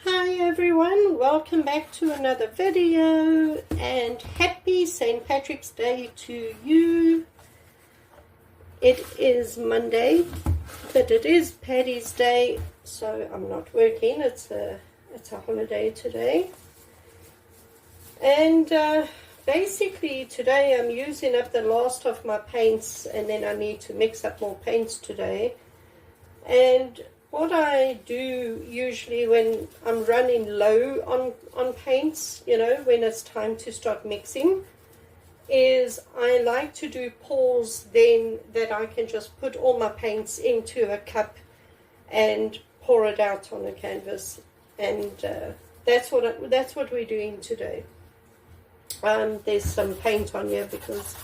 Hi everyone, welcome back to another video and happy St. Patrick's Day to you. It is Monday, but it is Paddy's Day, so I'm not working. It's a holiday today. And basically today I'm using up the last of my paints, and then I need to mix up more paints today. And what I do usually when I'm running low on paints, you know, when it's time to start mixing, is I like to do pours then that I can just put all my paints into a cup and pour it out on a canvas. And that's what we're doing today. There's some paint on here because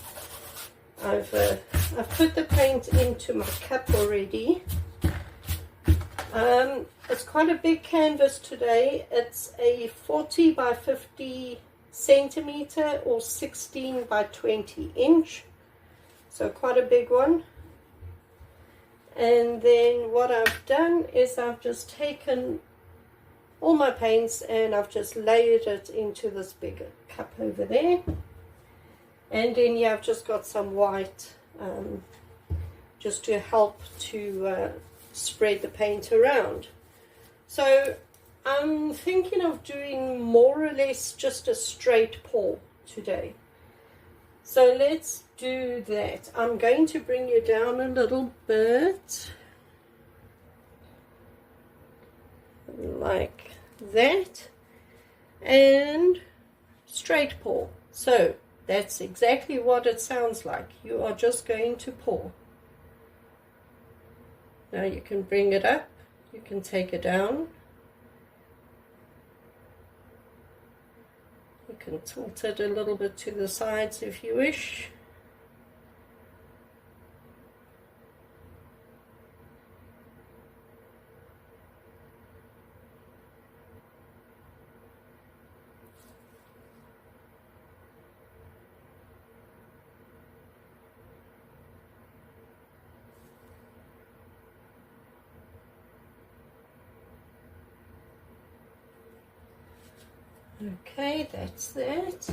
I've put the paint into my cup already. It's quite a big canvas today. It's a 40 by 50 centimeter or 16 by 20 inch, so quite a big one. And then what I've done is I've just taken all my paints and I've just layered it into this big cup over there. And then yeah, I've just got some white just to help to spread the paint around. So I'm thinking of doing more or less just a straight pour today. So let's do that. I'm going to bring you down a little bit like that and straight pour. So that's exactly what it sounds like. You are just going to pour. Now you can bring it up, you can take it down, you can tilt it a little bit to the sides if you wish. Okay, that's that.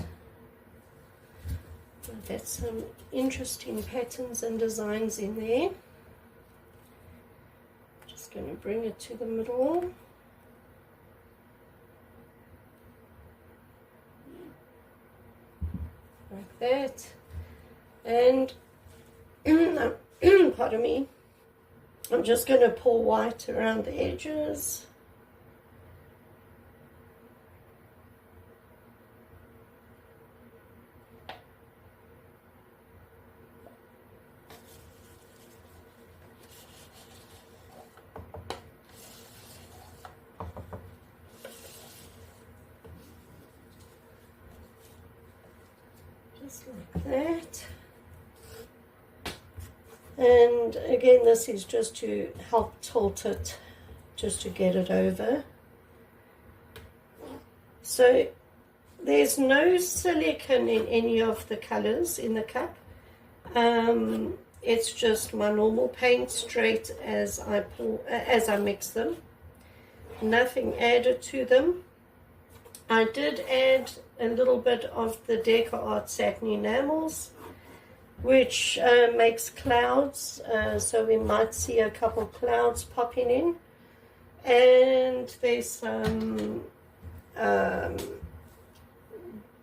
That's some interesting patterns and designs in there. Just going to bring it to the middle. Like that. And, pardon me, I'm just going to pour white around the edges. Just like that. And again, this is just to help tilt it, just to get it over. So there's no silicone in any of the colors in the cup. It's just my normal paint straight as I mix them. Nothing added to them. I did add a little bit of the XoxoX satin enamels, which makes clouds, so we might see a couple clouds popping in. And there's some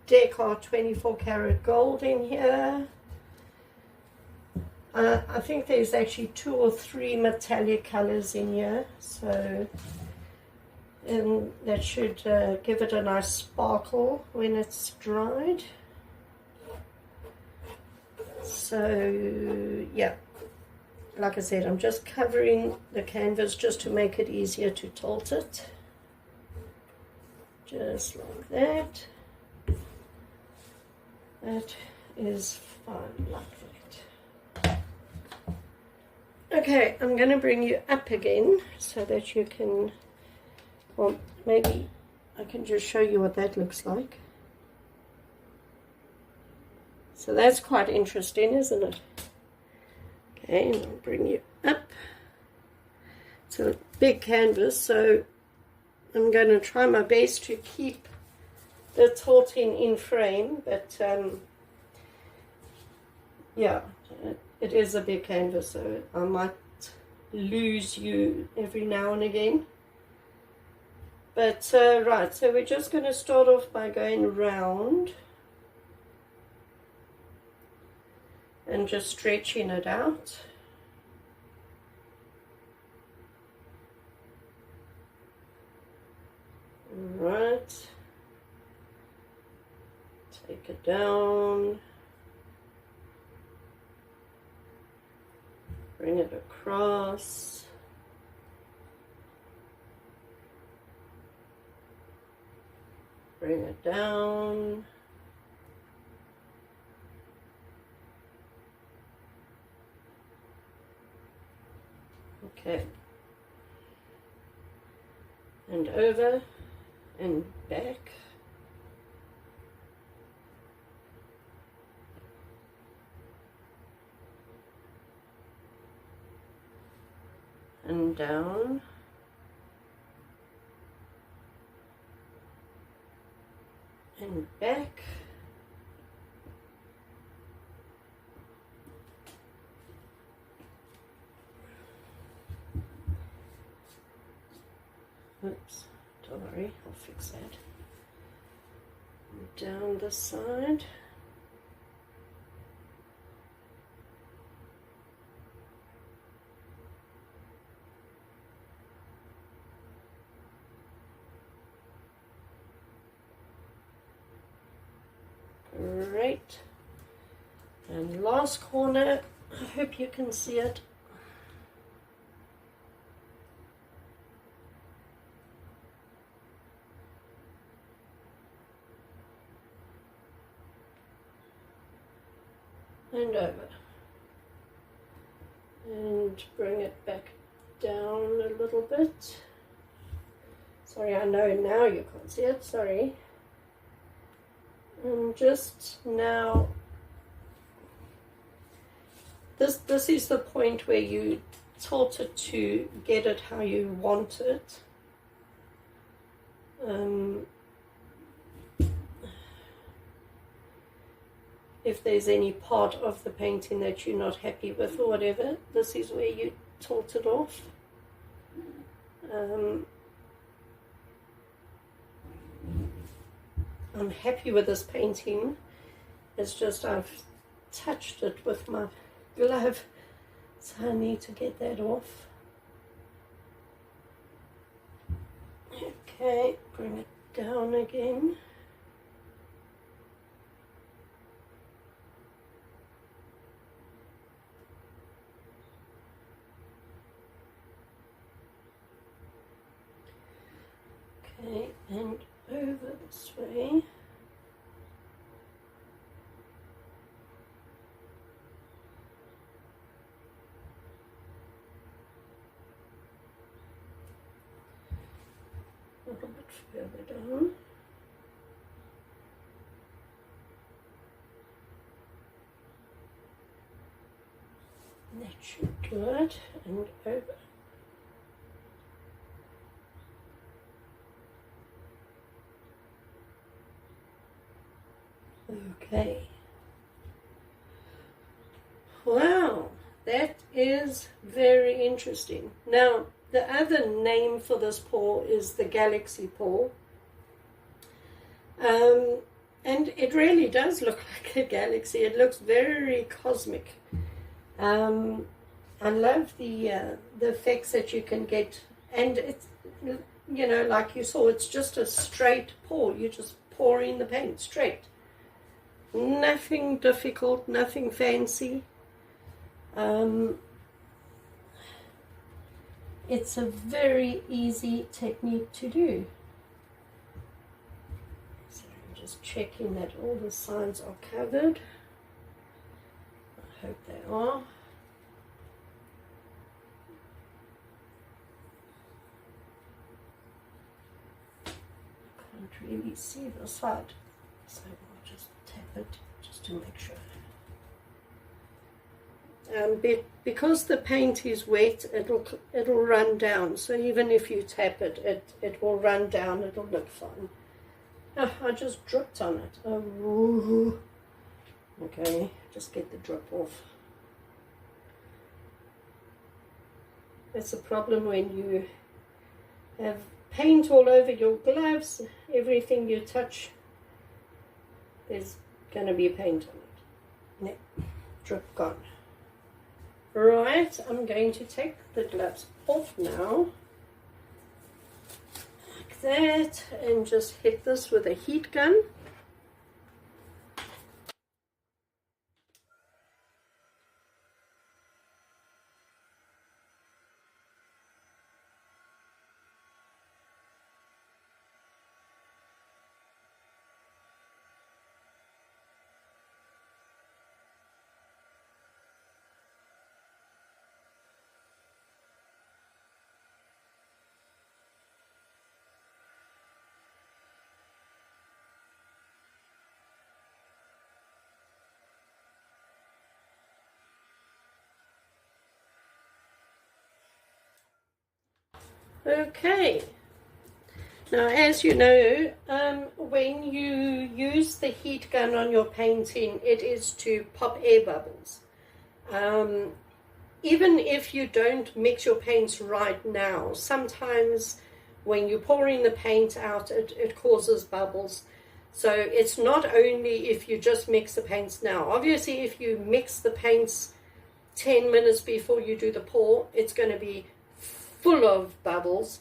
Deco 24 karat gold in here. I think there's actually 2 or 3 metallic colors in here, so and that should give it a nice sparkle when it's dried. So yeah, like I said, I'm just covering the canvas just to make it easier to tilt it, just like that. That is fine, like that. Okay, I'm going to bring you up again so that you can, well, maybe I can just show you what that looks like. So that's quite interesting, isn't it? Okay, and I'll bring you up. It's a big canvas, so I'm going to try my best to keep the tilting in frame, but yeah, it is a big canvas, so I might lose you every now and again. But right, so we're just going to start off by going round and just stretching it out. Right, take it down, bring it across, bring it down, okay, and over and back. And down. And back. Oops, don't worry, I'll fix that. And down this side. Great. And last corner, I hope you can see it. And over. And bring it back down a little bit. Sorry, I know now you can't see it, sorry. And just now, this is the point where you tilt it to get it how you want it. If there's any part of the painting that you're not happy with or whatever, this is where you tilt it off. I'm happy with this painting. It's just I've touched it with my glove, so I need to get that off. Okay, bring it down again. Okay, and over this way. A little bit further down. That should do it, and over. Okay. Wow, that is very interesting. Now, the other name for this paw is the galaxy paw. And it really does look like a galaxy. It looks very cosmic. I love the effects that you can get. And it's, you know, like you saw, it's just a straight paw. You're just pouring the paint straight. Nothing difficult, nothing fancy. It's a very easy technique to do. So I'm just checking that all the sides are covered. I hope they are. Can't really see the side, so I'll just tap it just to make sure. because the paint is wet, it'll run down. So even if you tap it, it will run down. It'll look fine. Oh, I just dripped on it. Oh, okay, just get the drip off. That's the problem when you have paint all over your gloves. Everything you touch, there's going to be paint on it. No, drip gone. Right, I'm going to take the gloves off now, like that, and just hit this with a heat gun. Okay, now as you know, when you use the heat gun on your painting, it is to pop air bubbles. Even if you don't mix your paints right now, sometimes when you're pouring the paint out, it causes bubbles. So it's not only if you just mix the paints now. Obviously, if you mix the paints 10 minutes before you do the pour, it's going to be full of bubbles.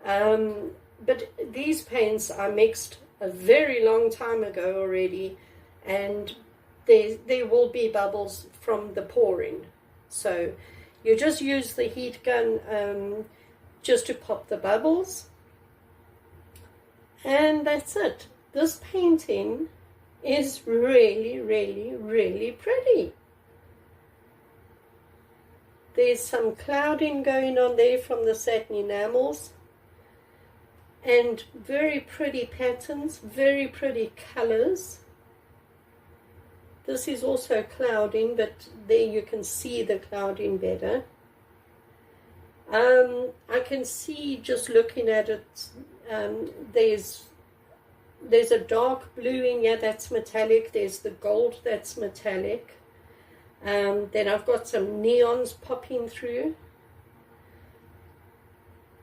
But these paints are mixed a very long time ago already, and there will be bubbles from the pouring. So you just use the heat gun just to pop the bubbles, and that's it. This painting is really, really, really pretty. There's some clouding going on there from the satin enamels, and very pretty patterns, very pretty colors. This is also clouding, but there you can see the clouding better. I can see just looking at it, there's a dark blue in here that's metallic. There's the gold that's metallic. Then I've got some neons popping through.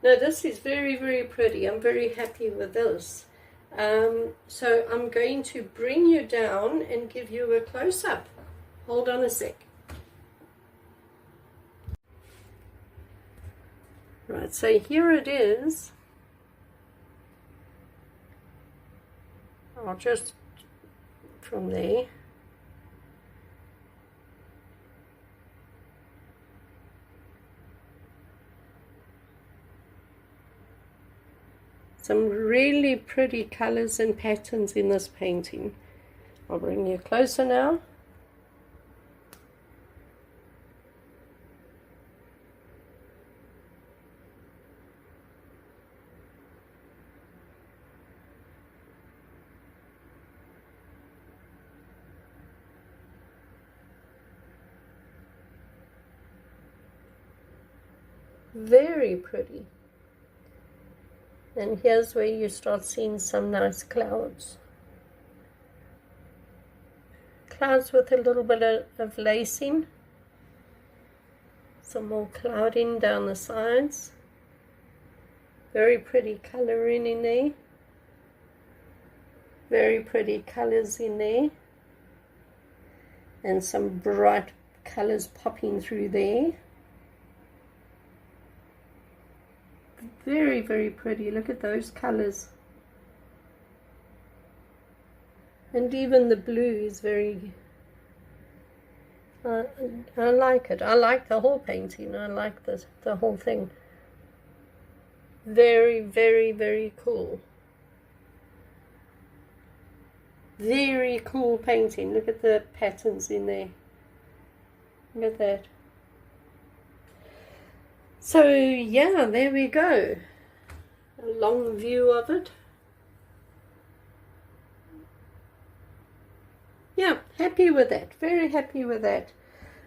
Now this is very, very pretty. I'm very happy with this. So I'm going to bring you down and give you a close-up. Hold on a sec. Right, so here it is. I'll just from there. Some really pretty colors and patterns in this painting. I'll bring you closer now. Very pretty. And here's where you start seeing some nice clouds. Clouds with a little bit of lacing. Some more clouding down the sides. Very pretty coloring in there. Very pretty colors in there. And some bright colors popping through there. Very, very pretty. Look at those colors. And even the blue is very... I like it. I like the whole painting. I like the whole thing. Very, very, very cool. Very cool painting. Look at the patterns in there. Look at that. So yeah, there we go. A long view of it. Yeah, happy with that. Very happy with that.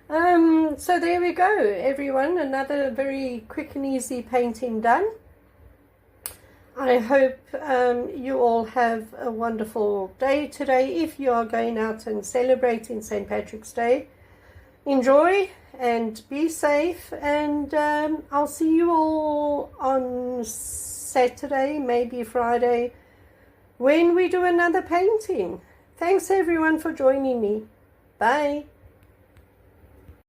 So there we go, everyone. Another very quick and easy painting done. I hope you all have a wonderful day today. If you are going out and celebrating St. Patrick's Day, enjoy and be safe. And I'll see you all on Saturday, maybe Friday, when we do another painting. Thanks everyone for joining me. Bye.